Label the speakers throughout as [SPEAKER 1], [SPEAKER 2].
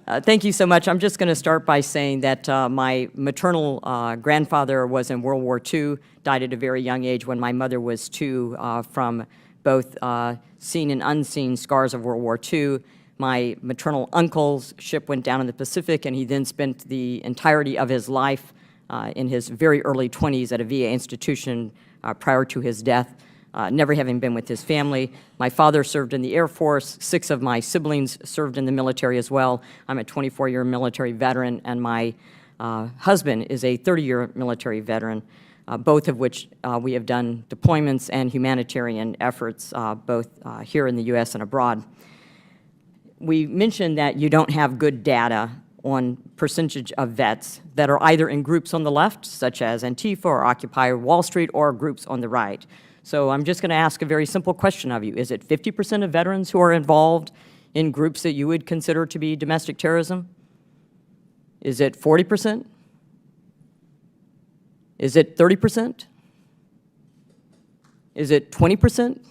[SPEAKER 1] Thank you so much. I'm just going to start by saying that my maternal grandfather was in World War II, died at a very young age when my mother was 2 from both seen and unseen scars of World War II. My maternal uncle's ship went down in the Pacific, and he then spent the entirety of his life in his very early 20s at a VA institution prior to his death, never having been with his family. My father served in the Air Force. 6 of my siblings served in the military as well. I'm a 24-year military veteran, and my husband is a 30-year military veteran, both of which we have done deployments and humanitarian efforts, both here in the U.S. and abroad. We mentioned that you don't have good data on percentage of vets that are either in groups on the left, such as Antifa or Occupy Wall Street, or groups on the right. So I'm just going to ask a very simple question of you. Is it 50% of veterans who are involved in groups that you would consider to be domestic terrorism? Is it 40%? Is it 30%? Is it 20%?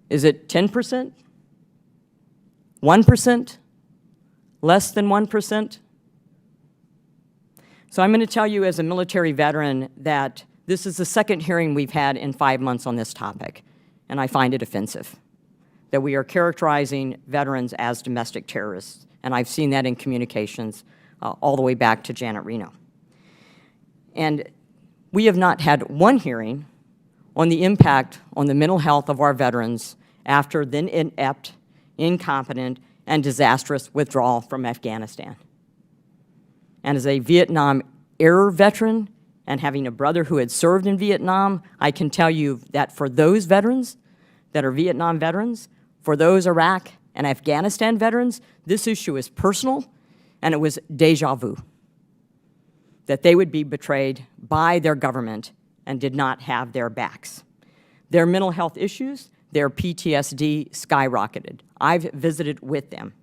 [SPEAKER 1] Is it 10%? 1%? Less than 1%? So I'm going to tell you as a military veteran that this is the second hearing we've had in 5 months on this topic, and I find it offensive that we are characterizing veterans as domestic terrorists, and I've seen that in communications all the way back to Janet Reno. And we have not had one hearing on the impact on the mental health of our veterans after the inept, incompetent, and disastrous withdrawal from Afghanistan. And as a Vietnam-era veteran and having a brother who had served in Vietnam, I can tell you that for those veterans that are Vietnam veterans, for those Iraq and Afghanistan veterans, this issue is personal, and it was deja vu, that they would be betrayed by their government and did not have their backs. Their mental health issues, their PTSD skyrocketed. I've visited with them.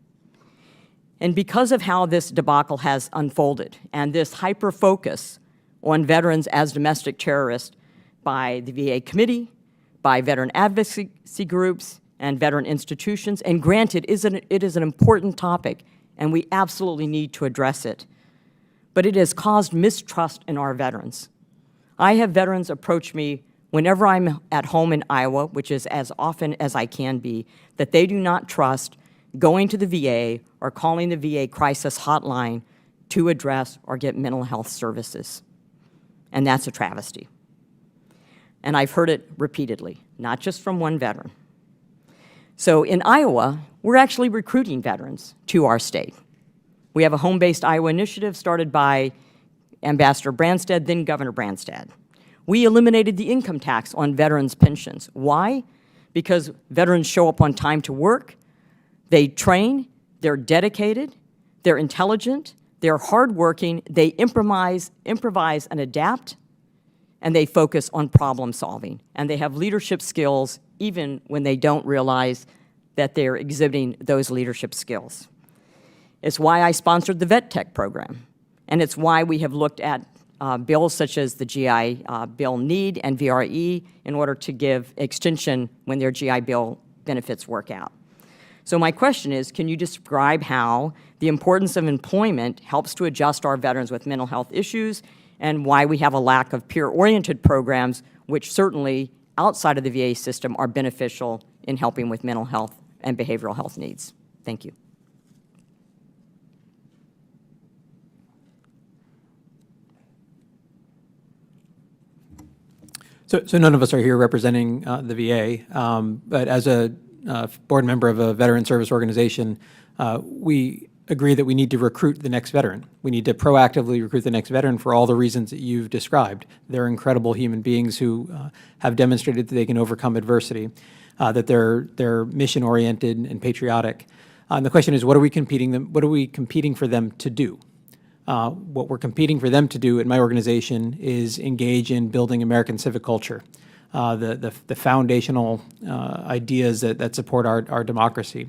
[SPEAKER 1] And because of how this debacle has unfolded and this hyper-focus on veterans as domestic terrorists by the VA committee, by veteran advocacy groups, and veteran institutions, and granted, it is an important topic, and we absolutely need to address it, but it has caused mistrust in our veterans. I have veterans approach me whenever I'm at home in Iowa, which is as often as I can be, that they do not trust going to the VA or calling the VA crisis hotline to address or get mental health services. And that's a travesty. And I've heard it repeatedly, not just from one veteran. So in Iowa, we're actually recruiting veterans to our state. We have a home-based Iowa initiative started by Ambassador Branstad, then Governor Branstad. We eliminated the income tax on veterans' pensions. Why? Because veterans show up on time to work, they train, they're dedicated, they're intelligent, they're hardworking, they improvise and adapt, and they focus on problem solving. And they have leadership skills even when they don't realize that they're exhibiting those leadership skills. It's why I sponsored the Vet Tech program, and it's why we have looked at bills such as the GI Bill Need and VRE in order to give extension when their GI Bill benefits work out. So my question is, can you describe how the importance of employment helps to adjust our veterans with mental health issues, and why we have a lack of peer-oriented programs, which certainly outside of the VA system are beneficial in helping with mental health and behavioral health needs? Thank you.
[SPEAKER 2] So none of us are here representing the VA, but as a board member of a veteran service organization, we agree that we need to recruit the next veteran. We need to proactively recruit the next veteran for all the reasons that you've described. They're incredible human beings who have demonstrated that they can overcome adversity, that they're mission-oriented and patriotic. And the question is, what are we competing for them to do? What we're competing for them to do at my organization is engage in building American civic culture, the foundational ideas that support our democracy.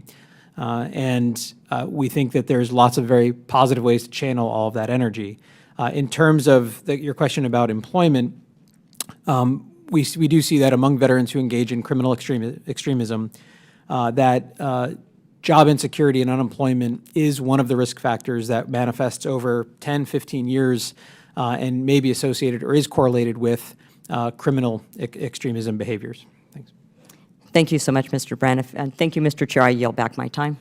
[SPEAKER 2] And we think that there's lots of very positive ways to channel all of that energy. In terms of your question about employment, we do see that among veterans who engage in criminal extremism, that job insecurity and unemployment is one of the risk factors that manifests over 10, 15 years and may be associated or is correlated with criminal extremism behaviors. Thanks.
[SPEAKER 1] Thank you so much, Mr. Braniff. And thank you, Mr. Chair. I yield back my time.